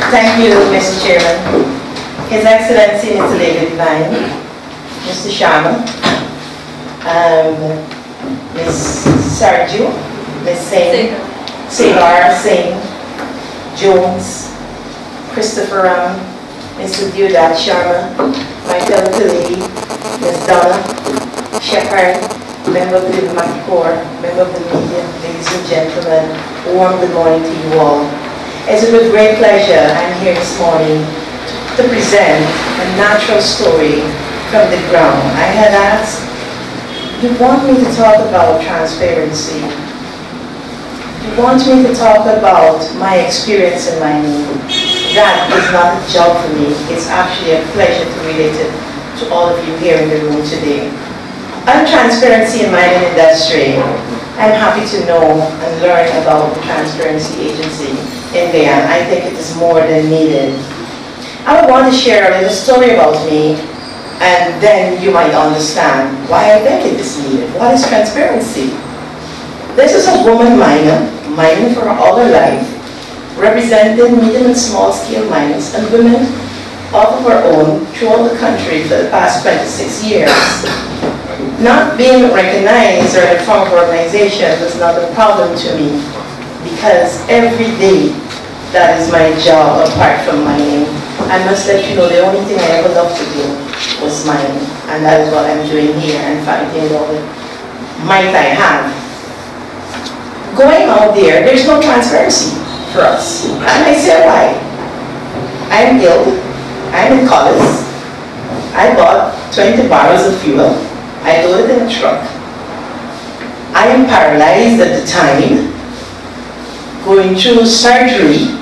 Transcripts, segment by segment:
Thank you, Mr. Chairman. His Excellency Mr. David Vine, Mr. Sharma, Ms. Sergio, Ms. Singh, Sagar Singh, Jones, Christopher Mr. Deodat Sharma, my fellow colleague, Ms. Donna Shepherd, member of the diplomatic corps, member of the media, ladies and gentlemen, a warm good morning to you all. It's with great pleasure I'm here this morning to present a natural story from the ground. I had asked, you want me to talk about transparency? You want me to talk about my experience in mining? That is not a job for me. It's actually a pleasure to relate it to all of you here in the room today. On transparency in mining industry, I'm happy to know and learn about the Transparency Agency in Guyana. I think it is more than needed. I would want to share a little story about me, and then you might understand why I think it is needed. What is transparency? This is a woman miner, mining for all her life, representing medium and small scale miners and women of her own throughout the country for the past 26 years. Not being recognized or in a form of organization was not a problem to me, because every day that is my job apart from mining. I must let you know the only thing I ever loved to do was mining, and that is what I'm doing here and fighting all the might I have. Going out there's no transparency for us. And I say why? I'm ill, I'm in college, I bought 20 barrels of fuel, I loaded in a truck. I am paralyzed at the time, going through surgery.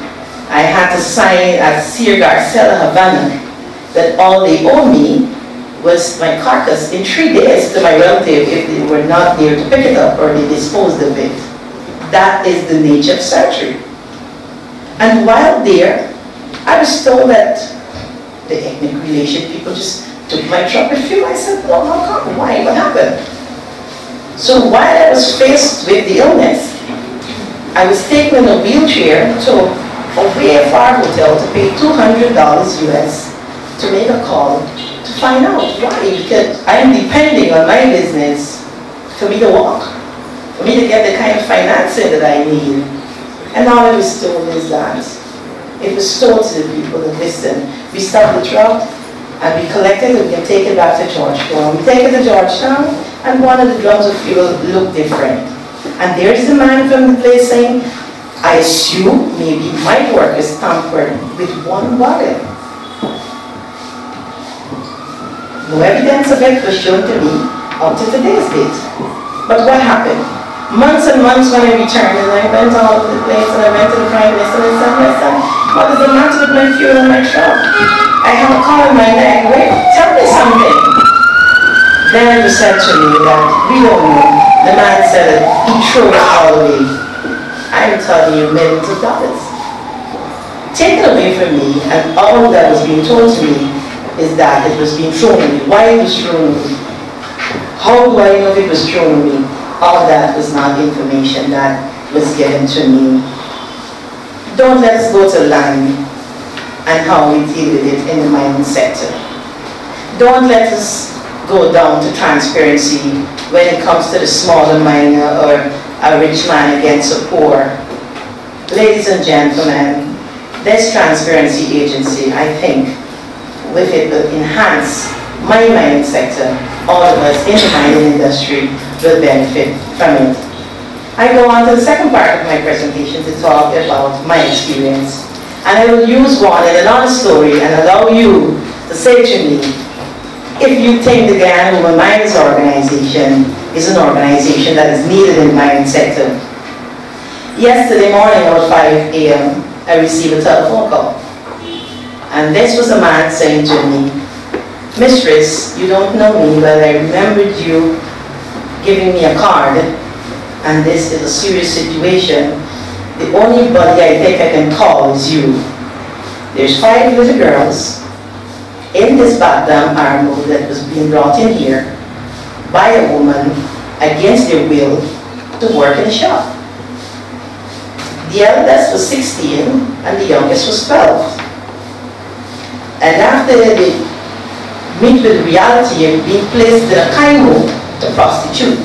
I had to sign at Sir Garcella, Havana, that all they owe me was my carcass in 3 days to my relative if they were not there to pick it up or they disposed of it. That is the nature of surgery. And while there, I was told that the ethnic relation people just took my truck with fuel. I said, no, how come? Why? What happened? So while I was faced with the illness, I was taken in a wheelchair to a way far hotel to pay $200 US to make a call to find out why. Because I am depending on my business for me to walk, for me to get the kind of financing that I need. And all I was told is that it was told to the people that, listen, we stop the truck and we collect it and we can take it back to Georgetown. We take it to Georgetown and one of the drums of fuel looked different. And there's the man from the place saying, I assume maybe my work is tampered with one bottle. No evidence of it was shown to me up to today's date. But what happened? Months and months when I returned, and I went all over the place, and I went to the Prime Minister and said, listen, what is the matter with my fuel and my truck? I have a call in my neck. Wait, tell me something. Then it was said to me that we don't know. The man said he threw it all away. I'm telling you, millions of dollars. Taken away from me, and all that was being told to me is that it was being thrown away. Why it was thrown away? How do I know if it was thrown away? All that was not information that was given to me. Don't let us go to land and how we deal with it in the mining sector. Don't let us go down to transparency when it comes to the smaller miner or a rich man against a poor. Ladies and gentlemen, this Transparency Agency, I think, with it will enhance my mining sector. All of us in the mining industry will benefit from it. I go on to the second part of my presentation to talk about my experience. And I will use one in another story and allow you to say to me, if you think the Guyana Women Miners Organisation is an organization that is needed in the mining sector. Yesterday morning at 5 a.m., I received a telephone call. And this was a man saying to me, Mistress, you don't know me, but I remembered you giving me a card, and this is a serious situation. The only body I think I can call is you. There's 5 little girls in this background armor that was being brought in here by a woman against their will to work in a shop. The eldest was 16 and the youngest was 12. And after they meet with reality and being placed in a kaimo to prostitute,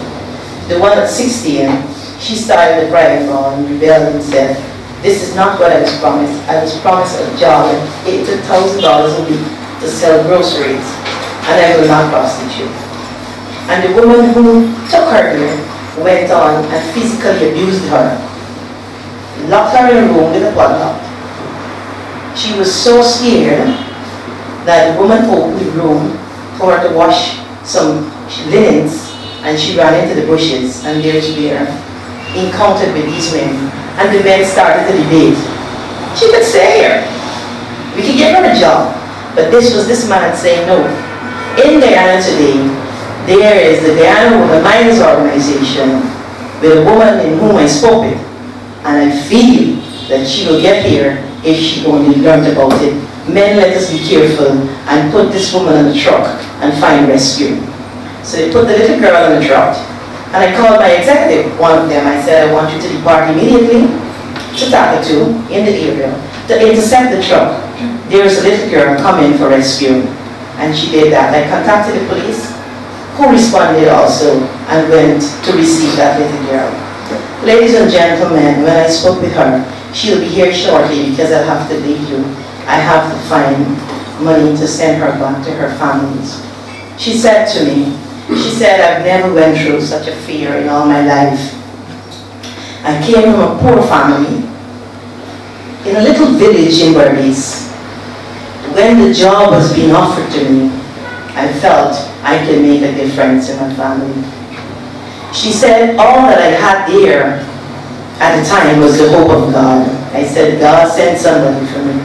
the one at 16, she started the crying ball and rebelled and said, "This is not what I was promised. I was promised a job at $80,000 a week to sell groceries, and I will not prostitute." And the woman who took her there went on and physically abused her, locked her in a room with a padlock. She was so scared that the woman opened the room for her to wash some linens, and she ran into the bushes, and there's where encountered with these men, and the men started to debate. She could stay here. We could give her a job. But this was this man saying no. In Guyana today, there is the Guyana Women Miners Organisation with a woman in whom I spoke with, and I feel that she will get here if she only learned about it. Men, let us be careful and put this woman on the truck and find rescue. So they put the little girl on the truck, and I called my executive, one of them. I said, "I want you to depart immediately to Takatu in the area to intercept the truck. There is a little girl coming for rescue." And she did that. I contacted the police, who responded also and went to receive that little girl. Ladies and gentlemen, when I spoke with her, she'll be here shortly because I'll have to leave you. I have to find money to send her back to her families. She said to me, she said, "I've never went through such a fear in all my life. I came from a poor family in a little village in Berbice. When the job was being offered to me, I felt I could make a difference in my family." She said, "All that I had there at the time was the hope of God." I said, "God sent somebody for me."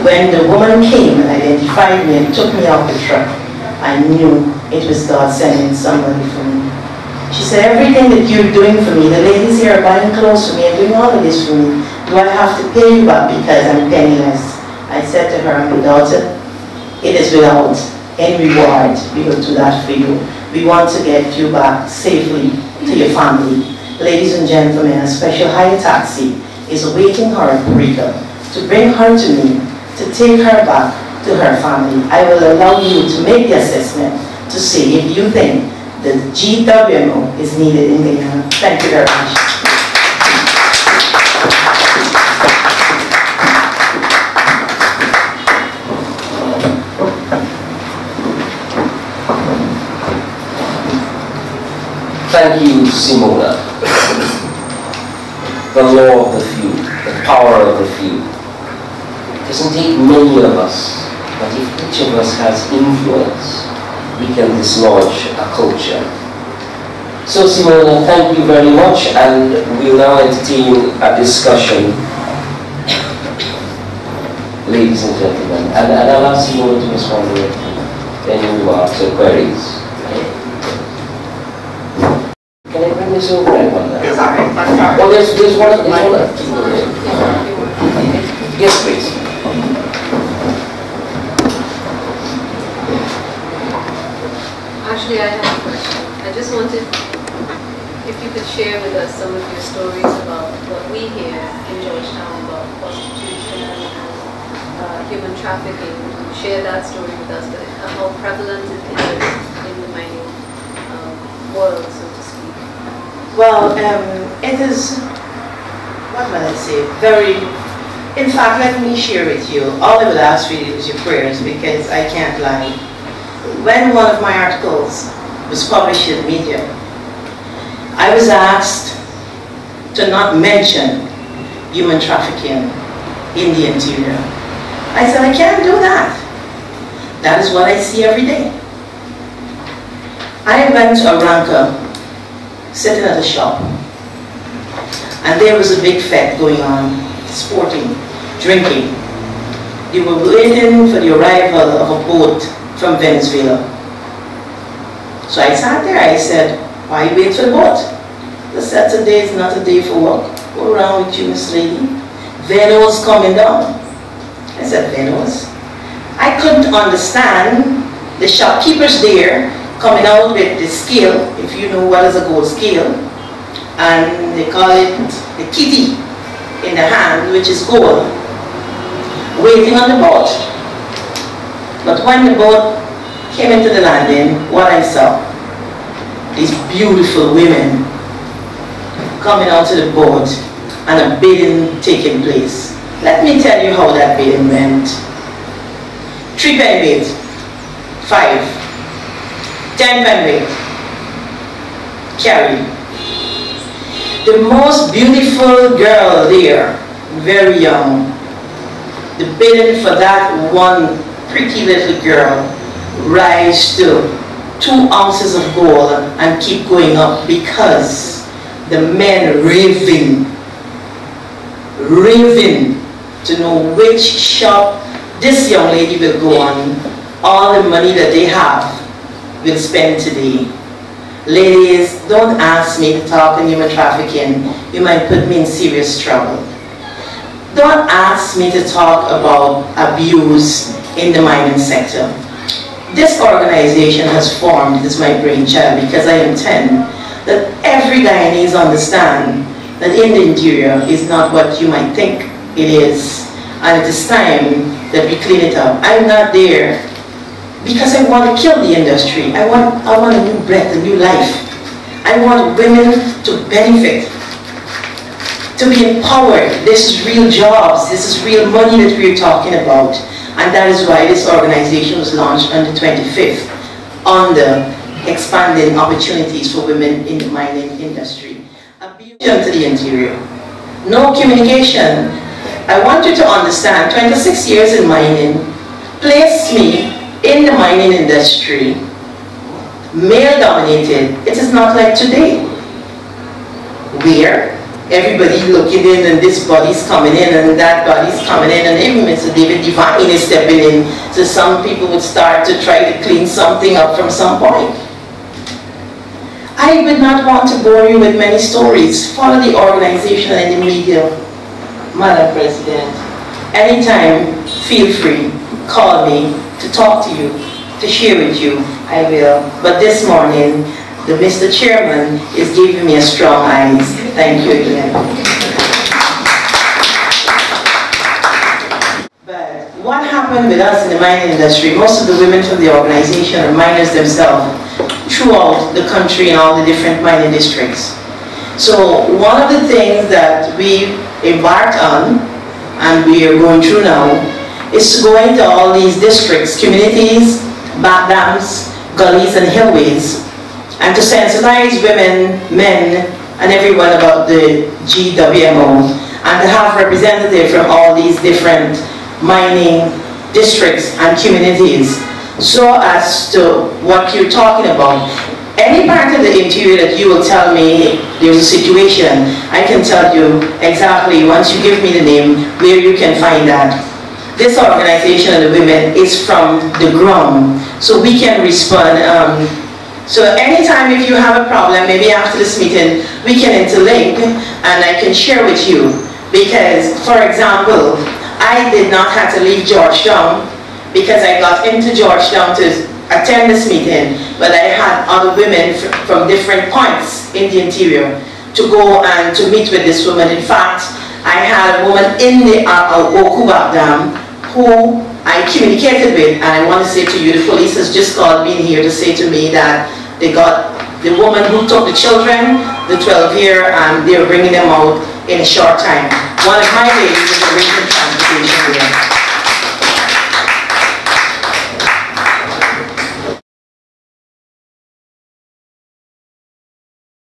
When the woman came and identified me and took me off the truck, I knew it was God sending somebody for me. She said, "Everything that you're doing for me, the ladies here are buying clothes for me and doing all of this for me. Do I have to pay you back because I'm penniless?" I said to her, "My daughter, it is without any reward. We will do that for you. We want to get you back safely to your family." Ladies and gentlemen, a special hire taxi is awaiting her in Puerto to bring her to me, to take her back to her family. I will allow you to make the assessment to see if you think the GWMO is needed in Guyana. Thank you very much. Thank you, Simona. The law of the few, the power of the few. It doesn't take many of us, but if each of us has influence, we can dislodge a culture. So Simona, thank you very much, and we'll now entertain a discussion, ladies and gentlemen. And I'll ask Simona to respond to any remarks or queries. Can I bring this over? Sorry. Oh, there's one. Yes, please. Actually, I have a question. I just wanted, if you could share with us some of your stories about what we hear in Georgetown about prostitution and human trafficking. Share that story with us, but how prevalent it is in the mining world, so to speak. Well, it is, what will I say, very, in fact, let me share with you. All I would ask really is your prayers, because I can't lie. When one of my articles was published in the media, I was asked to not mention human trafficking in the interior. I said, I can't do that. That is what I see every day. I went to Aranca, sitting at a shop, and there was a big fete going on, sporting, drinking. They were waiting for the arrival of a boat from Venezuela. So I sat there, I said, why wait for the boat? The Saturday is not a day for work. Go around with you, Miss Lady. Venos coming down. I said, Venos? I couldn't understand the shopkeepers there coming out with the scale, if you know what is a gold scale, and they call it the kitty. in the hand, which is gold, waiting on the boat. But when the boat came into the landing, what I saw, these beautiful women coming onto the boat and a bidding taking place. Let me tell you how that bidding went. 3 pen weight, 5, 10 pen weight, carry. The most beautiful girl there, very young, the bidding for that one pretty little girl rise to 2 ounces of gold and keep going up because the men raving to know which shop this young lady will go on. All the money that they have will spend today. Ladies, don't ask me to talk on human trafficking. You might put me in serious trouble. Don't ask me to talk about abuse in the mining sector. This organization has formed, this is my brainchild, because I intend that every Guyanese understand that in the interior is not what you might think it is. And it is time that we clean it up. I'm not there because I want to kill the industry. I want a new breath, a new life. I want women to benefit, to be empowered. This is real jobs. This is real money that we're talking about. And that is why this organization was launched on the 25th under expanding opportunities for women in the mining industry. To the interior. No communication. I want you to understand, 26 years in mining placed me in the mining industry, male dominated. It is not like today, where everybody looking in and this body's coming in and that body's coming in, and even Mr. David Divine is stepping in. So some people would start to try to clean something up from some point. I would not want to bore you with many stories. Follow the organization and the media. Madam President, anytime, feel free, call me to talk to you, to share with you, I will. But this morning, the Mr. Chairman is giving me a strong eyes. Thank you again. But what happened with us in the mining industry, most of the women from the organization are miners themselves throughout the country in all the different mining districts. So one of the things that we embarked on, and we are going through now, is to go into all these districts, communities, back dams, gullies and hillways, and to sensitize women, men, and everyone about the GWMO, and to have representatives from all these different mining districts and communities, so as to what you're talking about. Any part of the interior that you will tell me there's a situation, I can tell you exactly, once you give me the name, where you can find that. This organization of the women is from the ground, so we can respond. So anytime if you have a problem, maybe after this meeting, we can interlink and I can share with you. Because, for example, I did not have to leave Georgetown because I got into Georgetown to attend this meeting, but I had other women from different points in the interior to go and to meet with this woman. In fact, I had a woman in the Okubak Dam who I communicated with, and I want to say to you, the police has just called me in here to say to me that they got the woman who took the children, the 12 here, and they were bringing them out in a short time. One of my ladies is a regional transportation here.